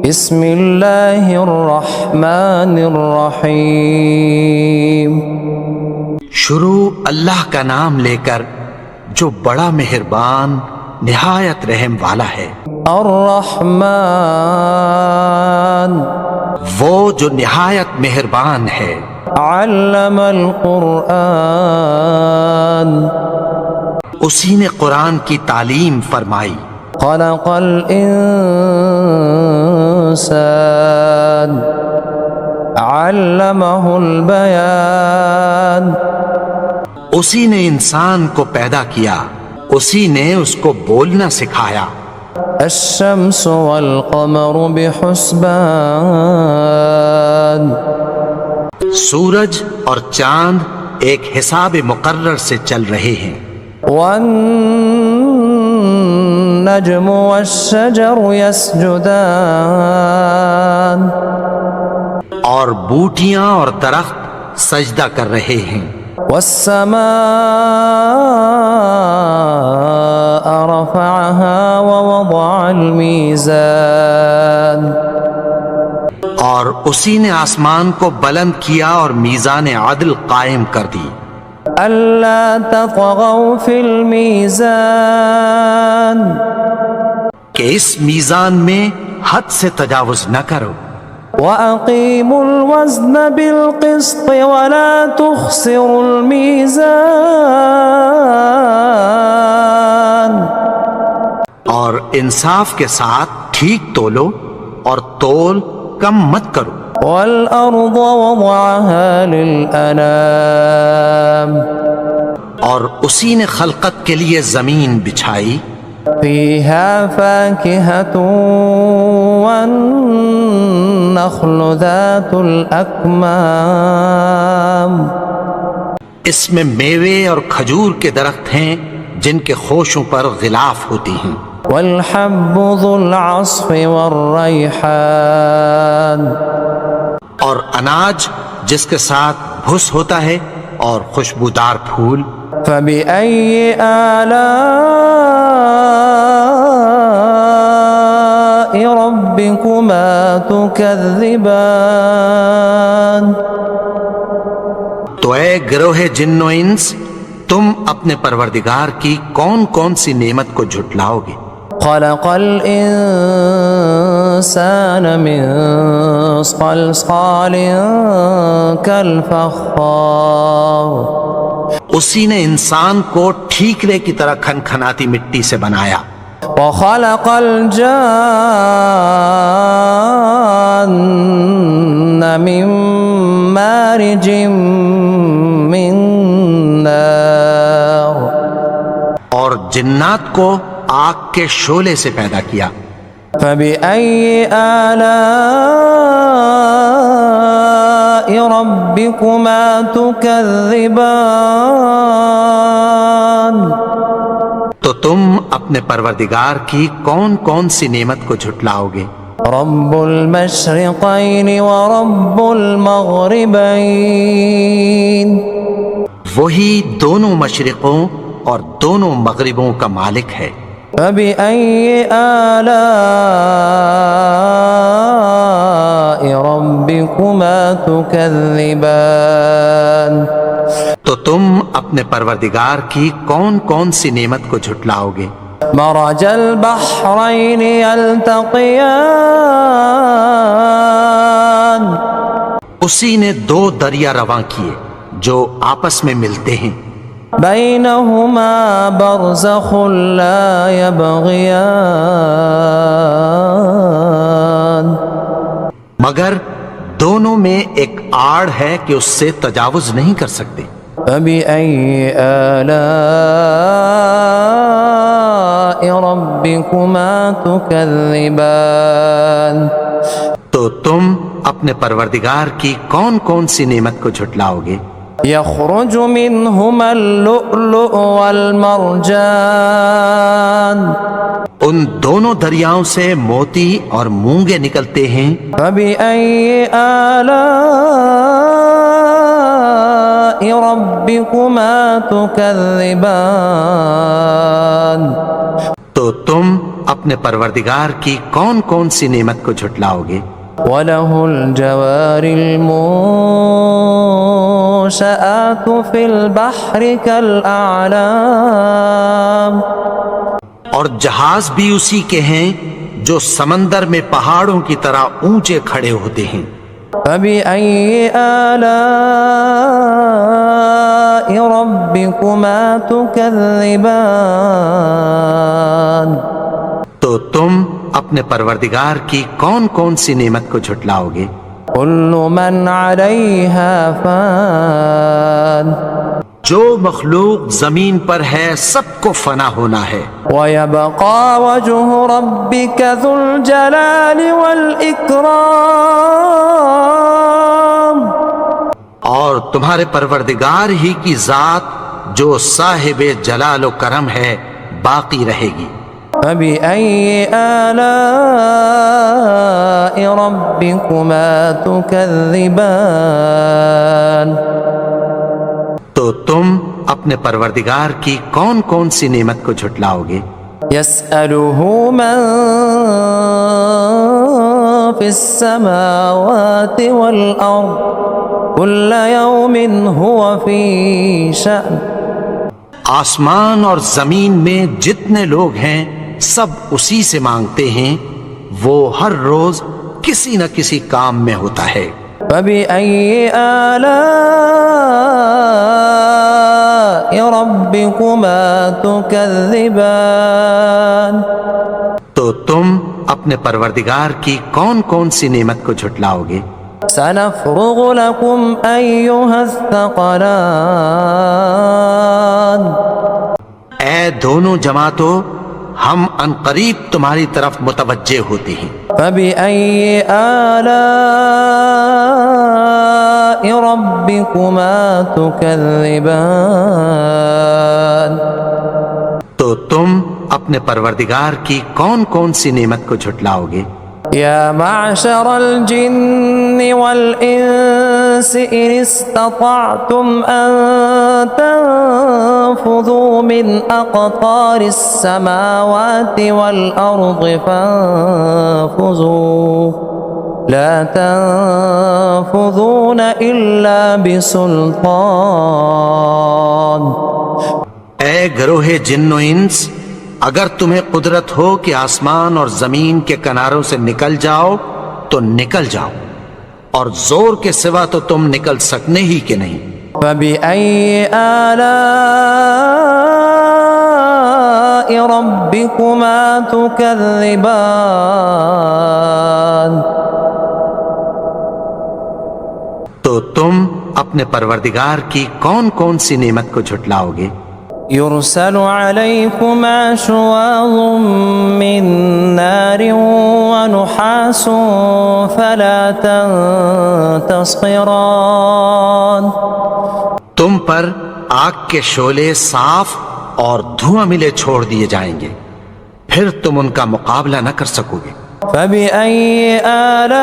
بسم اللہ الرحمن الرحیم شروع اللہ کا نام لے کر جو بڑا مہربان نہایت رحم والا ہے۔ الرحمن وہ جو نہایت مہربان ہے۔ علم القرآن اسی نے قرآن کی تعلیم فرمائی۔ خلق الانسان علمہ البیان اسی نے انسان کو پیدا کیا، اسی نے اس کو بولنا سکھایا۔ الشمس والقمر بحسبان سورج اور چاند ایک حساب مقرر سے چل رہے ہیں۔ والنجم والشجر يسجدان اور بوٹیاں اور درخت سجدہ کر رہے ہیں۔ والسماء رفعها ووضع الميزان اور اسی نے آسمان کو بلند کیا اور میزان عدل قائم کر دی۔ ألا تطغوا في الميزان کہ اس میزان میں حد سے تجاوز نہ کرو۔ وأقيموا الوزن بالقسط ولا تخسروا الميزان اور انصاف کے ساتھ ٹھیک تولو اور تول کم مت کرو۔ والأرض وضعها للأنام اور اسی نے خلقت کے لیے زمین بچھائی۔ فيها فاكهة والنخل ذات الأكمام اس میں میوے اور کھجور کے درخت ہیں جن کے خوشوں پر غلاف ہوتی ہیں۔ والحب ذو العصف والريحان اور اناج جس کے ساتھ بھس ہوتا ہے اور خوشبودار پھول۔ فبأي آلاء ربكما تكذبان تو اے گروہ جن و انس، تم اپنے پروردگار کی کون کون سی نعمت کو جھٹلاؤ گے؟ خلق الإنسان من صلصال كالفخار اسی نے انسان کو ٹھیکرے کی طرح کھنکھناتی مٹی سے بنایا۔ وخلق الجان من مارج من نار اور جنات کو آگ کے شعلے سے پیدا کیا۔ فبأي آلاء ربكما تكذبان تو تم اپنے پروردگار کی کون کون سی نعمت کو جھٹلاؤ گے؟ رب المشرقين ورب المغربين وہی دونوں مشرقوں اور دونوں مغربوں کا مالک ہے۔ فبأي آلاء ربكما تكذبان تو تم اپنے پروردگار کی کون کون سی نعمت کو جھٹلاؤ گے؟ مرج البحرين يلتقيان اسی نے دو دریا رواں کیے جو آپس میں ملتے ہیں۔ بينهما برزخ لا يبغيان مگر دونوں میں ایک آڑ ہے کہ اس سے تجاوز نہیں کر سکتے۔ فبأي آلاء ربكما تكذبان تو تم اپنے پروردگار کی کون کون سی نعمت کو جھٹلاؤ گے؟ يخرج منهما اللؤلؤ والمرجان ان دونوں دریاؤں سے موتی اور مونگے نکلتے ہیں۔ فبأي آلاء ربكما تكذبان تو تم اپنے پروردگار کی کون کون سی نعمت کو جھٹلاؤ گے؟ وَلَهُ الْجَوَارِ الْمُنشَآتُ فِي الْبَحْرِ كَالْأَعْلَامِ، اور جہاز بھی اسی کے ہیں جو سمندر میں پہاڑوں کی طرح اونچے کھڑے ہوتے ہیں۔ فَبِأَيِّ آلَاءِ رَبِّكُمَا تُكَذِّبَانِ، تو تم اپنے پروردگار کی کون کون سی نعمت کو جھٹلاؤ گے؟ كُلُّ مَنْ عَلَيْهَا فَانٍ، جو مخلوق زمین پر ہے سب کو فنا ہونا ہے، وَيَبْقَى وَجْهُ رَبِّكَ ذُو الْجَلَالِ وَالْإِكْرَامِ، اور تمہارے پروردگار ہی کی ذات جو صاحب جلال و کرم ہے باقی رہے گی۔ فَبِأَيِّ آلَاءِ رَبِّكُمَا تُكَذِّبَانِ، تو تم اپنے پروردگار کی کون کون سی نعمت کو جھٹلاؤ گے؟ يَسْأَلُهُ مَن فِي السَّمَاوَاتِ وَالْأَرْضِ كُلَّ يَوْمٍ هُوَ فِي شَأْنٍ، آسمان اور زمین میں جتنے لوگ ہیں سب اسی سے مانگتے ہیں، وہ ہر روز کسی نہ کسی کام میں ہوتا ہے۔ فَبِأَيِّ آلَاءِ رَبِّكُمَا تُكَذِّبَانِ، تو تم اپنے پروردگار کی کون کون سی نعمت کو جھٹلاؤ گے؟ سَنَفْرُغُ لَكُمْ أَيُّهَ الثَّقَلَانِ، اے دونوں جماعتوں، ہم عنقریب تمہاری طرف متوجہ ہوتے ہیں۔ فَبِأَيِّ آلَاءِ رَبِّكُمَا تُكَذِّبَانِ، تو تم اپنے پروردگار کی کون کون سی نعمت کو جھٹلاؤ گے؟ يا معشر الجن والإنس إن استطعتم أن تنفذوا من أقطار السماوات والأرض فانفذوا لا تنفذون إلا بسلطان۔ اے گروہ جن و انس، اگر تمہیں قدرت ہو کہ آسمان اور زمین کے کناروں سے نکل جاؤ تو نکل جاؤ، اور زور کے سوا تو تم نکل سکنے ہی کہ نہیں۔ فَبِأَيِّ آلَاءِ رَبِّكُمَا تُكَذِّبَانِ، تو تم اپنے پروردگار کی کون کون سی نعمت کو جھٹلاؤ گے؟ يرسل عليكما شواظ من نار ونحاس فلا تنتصران، تم پر آگ کے شعلے صاف اور دھواں ملے چھوڑ دیے جائیں گے، پھر تم ان کا مقابلہ نہ کر سکو گے۔ فَبِأَيِّ آلَاءِ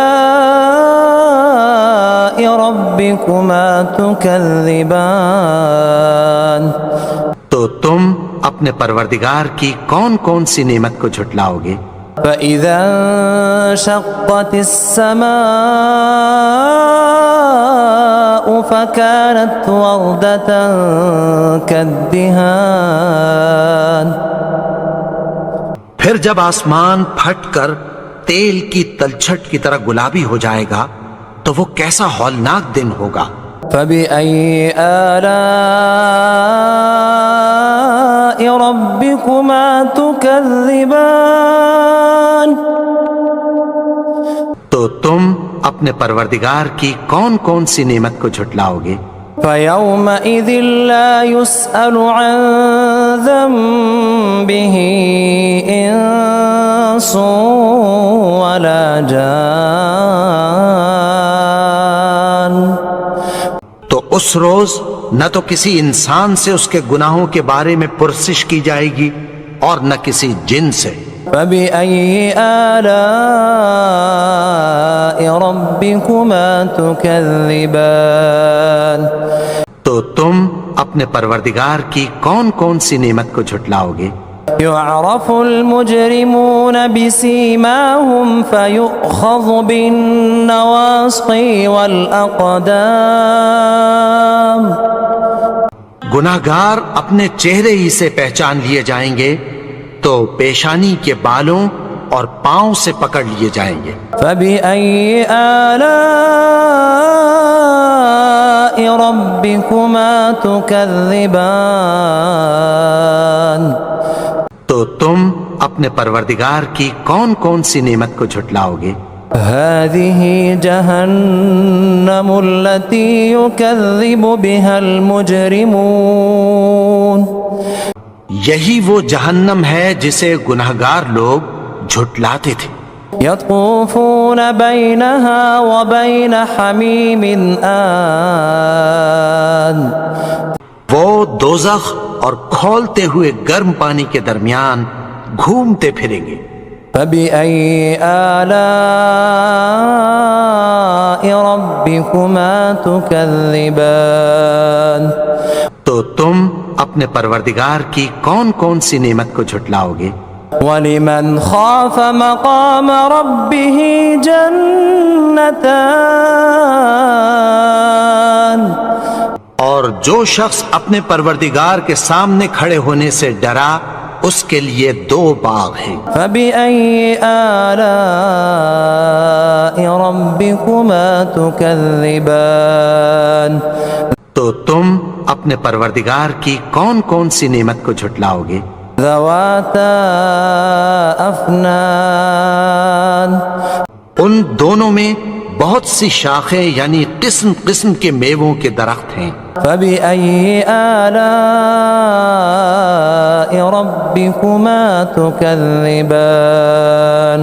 رَبِّكُمَا تُكَذِّبَانِ، تو تم اپنے پروردگار کی کون کون سی نعمت کو جھٹلاؤ گے؟ فَإِذَا انشَقَّتِ السَّمَاءُ فَكَانَتْ وَرْدَةً كَالدِّهَانِ، پھر جب آسمان پھٹ کر تیل کی تلچھٹ کی طرح گلابی ہو جائے گا تو وہ کیسا ہولناک دن ہوگا۔ فَبِأَيِّ آلَاءِ رَبِّكُمَا تُكَذِّبَانِ، تو تم اپنے پروردگار کی کون کون سی نعمت کو جھٹلاؤ گے؟ فَيَوْمَئِذٍ لَا يُسْأَلُ عَنْ ذَنبِهِ إِنسٌ وَلَا جَانٌ، تو اس روز نہ تو کسی انسان سے اس کے گناہوں کے بارے میں پرسش کی جائے گی اور نہ کسی جن سے۔ فَبِأَيِّ آلَاءِ رَبِّكُمَا تُكَذِّبَانِ، تو تم اپنے پروردگار کی کون کون سی نعمت کو جھٹلاؤ گے؟ يعرف المجرمون بسيماهم فيؤخذ بالنواصي والأقدام گناہگار اپنے چہرے ہی سے پہچان لیے جائیں گے تو پیشانی کے بالوں اور پاؤں سے پکڑ لیے جائیں گے۔ فبأي آلاء ربكما تكذبان تو تم اپنے پروردگار کی کون کون سی نعمت کو جھٹلاؤ گے؟ هذه جهنم التي يكذب بها المجرمون یہی وہ جہنم ہے جسے گناہگار لوگ جھٹلاتے تھے۔ يطوفون بينها وبين حميم آن وہ دوزخ اور کھولتے ہوئے گرم پانی کے درمیان گھومتے پھریں گے۔ فبأي آلاء ربكما تكذبان تو تم اپنے پروردگار کی کون کون سی نعمت کو جھٹلاؤ گے؟ وَلِمَنْ خَافَ مَقَامَ رَبِّهِ جَنَّتَانِ اور جو شخص اپنے پروردگار کے سامنے کھڑے ہونے سے ڈرا اس کے لیے 2 باغ ہیں۔ فَبِأَيِّ آلَاءِ رَبِّكُمَا تُكَذِّبَانِ تو تم اپنے پروردگار کی کون کون سی نعمت کو جھٹلاؤ گے؟ ذَوَاتَا أَفْنَانٍ ان دونوں میں بہت سی شاخیں یعنی قسم قسم کے میووں کے درخت ہیں۔ فَبِأَيِّ آلَاءِ رَبِّكُمَا تُكَذِّبَانِ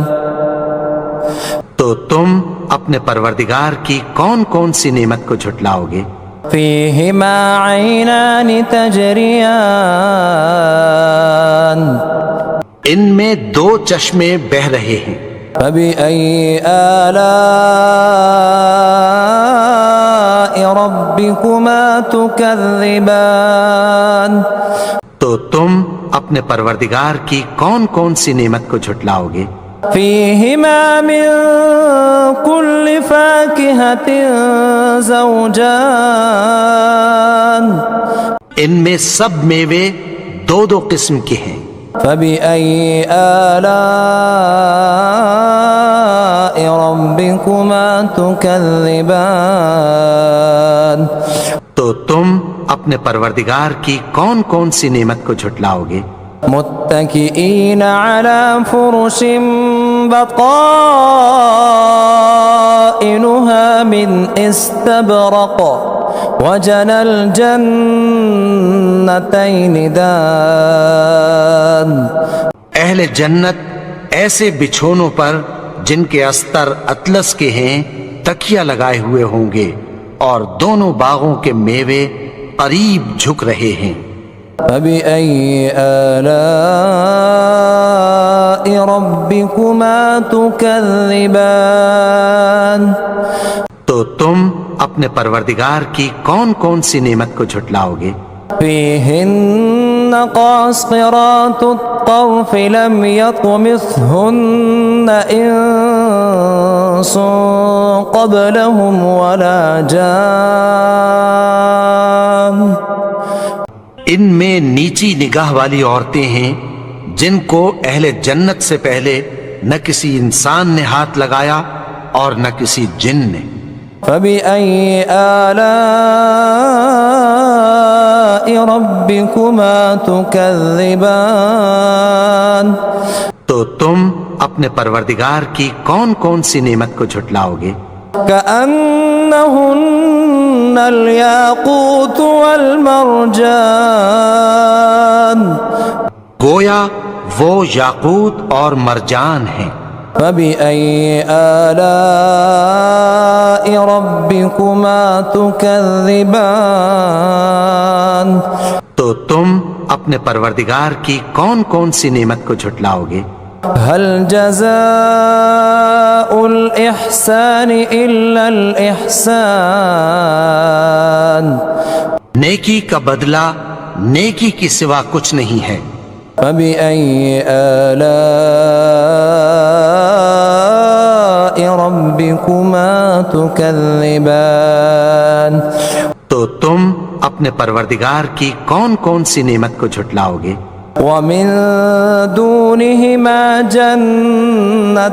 تو تم اپنے پروردگار کی کون کون سی نعمت کو جھٹلاؤ گے؟ فِيهِمَا عَيْنَانِ تَجْرِيَانِ ان میں 2 چشمے بہہ رہے ہیں۔ فَبِأَيِّ آلَاءِ رَبِّكُمَا تُكَذِّبَانِ تو تم اپنے پروردگار کی کون کون سی نعمت کو جھٹلاؤ گے؟ فِيهِمَا مِن كُلِّ فَاكِهَةٍ زَوْجَانِ ان میں سب میوے 2 قسم کے ہیں۔ فَبِأَيِّ آلَاءِ رَبِّكُمَا تُكَذِّبَانِ تو تم اپنے پروردگار کی کون کون سی نعمت کو جھٹلاؤ گے؟ متكئين على فرش بطائنها من استبرق وجنى الجنتين دان اہل جنت ایسے بچھونوں پر جن کے استر اطلس کے ہیں تکیہ لگائے ہوئے ہوں گے اور دونوں باغوں کے میوے قریب جھک رہے ہیں۔ فَبِأَيِّ آلَاءِ رَبِّكُمَا تُكَذِّبَانِ تو تم اپنے پروردگار کی کون کون سی نعمت کو جھٹلاؤ گے؟ فِيهِنَّ قَاصِرَاتُ الطَّرْفِ لَمْ يَطْمِثْهُنَّ إِنسٌ قَبْلَهُمْ وَلَا جَانٌّ ان میں نیچی نگاہ والی عورتیں ہیں جن کو اہل جنت سے پہلے نہ کسی انسان نے ہاتھ لگایا اور نہ کسی جن نے۔ فَبِأَيِّ آلَاءِ رَبِّكُمَا تُكَذِّبَانِ تو تم اپنے پروردگار کی کون کون سی نعمت کو جھٹلاؤ گے؟ كأنهن الياقوت والمرجان گویا وہ یاقوت اور مرجان ہیں۔ فَبِأَيِّ آلَاءِ رَبِّكُمَا تُكَذِّبَانِ تو تم اپنے پروردگار کی کون کون سی نعمت کو جھٹلاؤ گے؟ هل جزاء الإحسان إلا الإحسان نیکی کا بدلہ نیکی کی سوا کچھ نہیں ہے۔ فبأي آلاء ربكما تكذبان تو تم اپنے پروردگار کی کون کون سی نعمت کو جھٹلاؤ گے؟ ومن دونهما جنتان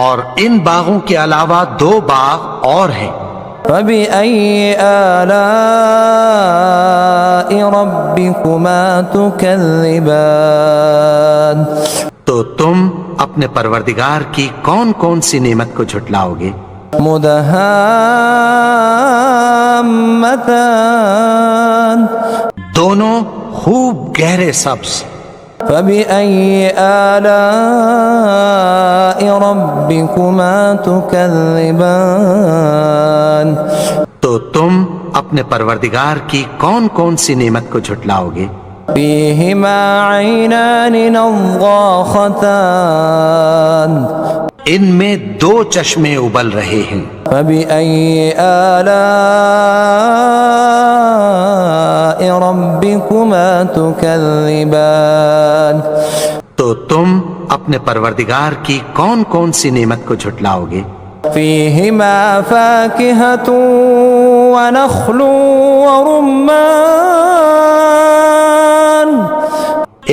اور ان باغوں کے علاوہ 2 باغ اور ہیں۔ فبأي آلاء ربكما تكذبان تو تم اپنے پروردگار کی کون کون سی نعمت کو جھٹلاؤ گے؟ مدہامتان دونوں خوب گہرے سبز۔ فبأي آلاء ربكما تكذبان تو تم اپنے پروردگار کی کون کون سی نعمت کو جھٹلاؤ گے؟ فيهما عينان نضاختان ان میں 2 چشمے ابل رہے ہیں۔ فبأي آلاء ربكما تكذبان تو تم اپنے پروردگار کی کون کون سی نعمت کو جھٹلاؤ گے؟ فيهما فاكهة ونخل ورمان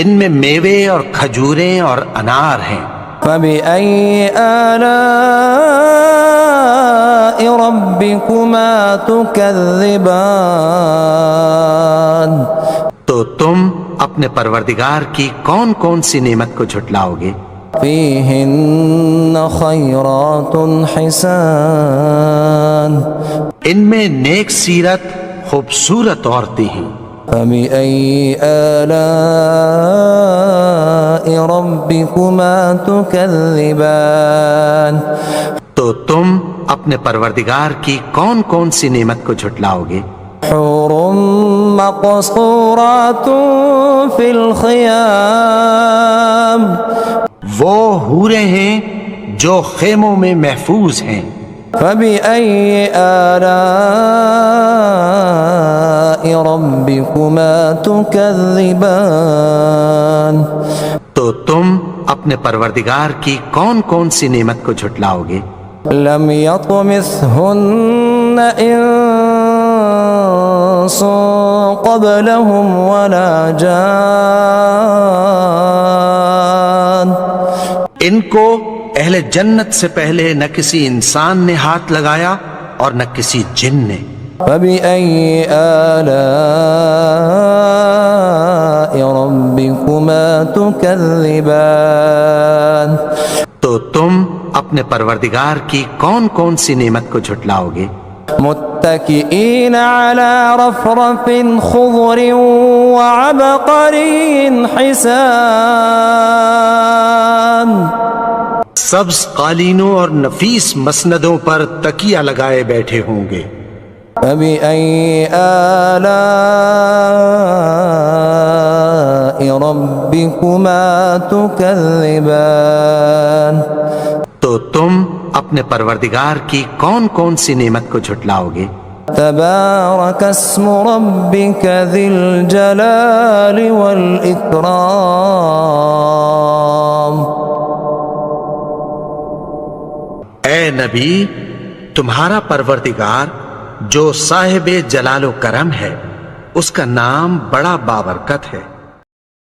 ان میں میوے اور کھجوریں اور انار ہیں۔ فبأي آلاء ربكما تكذبان تو تم اپنے پروردگار کی کون کون سی نعمت کو جھٹلاؤ گے؟ فيهن خيرات حسان ان میں نیک سیرت خوبصورت عورتیں ہیں۔ فبأي آلاء ربكما تكذبان تو تم اپنے پروردگار کی کون کون سی نعمت کو جھٹلاؤ گے؟ حور مقصورات في الخيام وہ حوریں ہیں جو خیموں میں محفوظ ہیں۔ فبأي آلاء ربكما تكذبان تو تم اپنے پروردگار کی کون کون سی نعمت کو جھٹلاؤ گے؟ لم يطمثهن إنس قبلهم ولا جان ان کو اہل جنت سے پہلے نہ کسی انسان نے ہاتھ لگایا اور نہ کسی جن نے۔ فبأي آلاء ربكما تكذبان تو تم اپنے پروردگار کی کون کون سی نعمت کو جھٹلاؤ گے؟ متكئين على رفرف خضر وعبقري حسان سبز قالینوں اور نفیس مسندوں پر تکیہ لگائے بیٹھے ہوں گے۔ فبأي آلاء ربكما تكذبان تو تم اپنے پروردگار کی کون کون سی نعمت کو جھٹلاؤ گے؟ تبارك اسم ربك ذي الجلال والإكرام اے نبی، تمہارا پروردگار جو صاحب جلال و کرم ہے، اس کا نام بڑا بابرکت ہے۔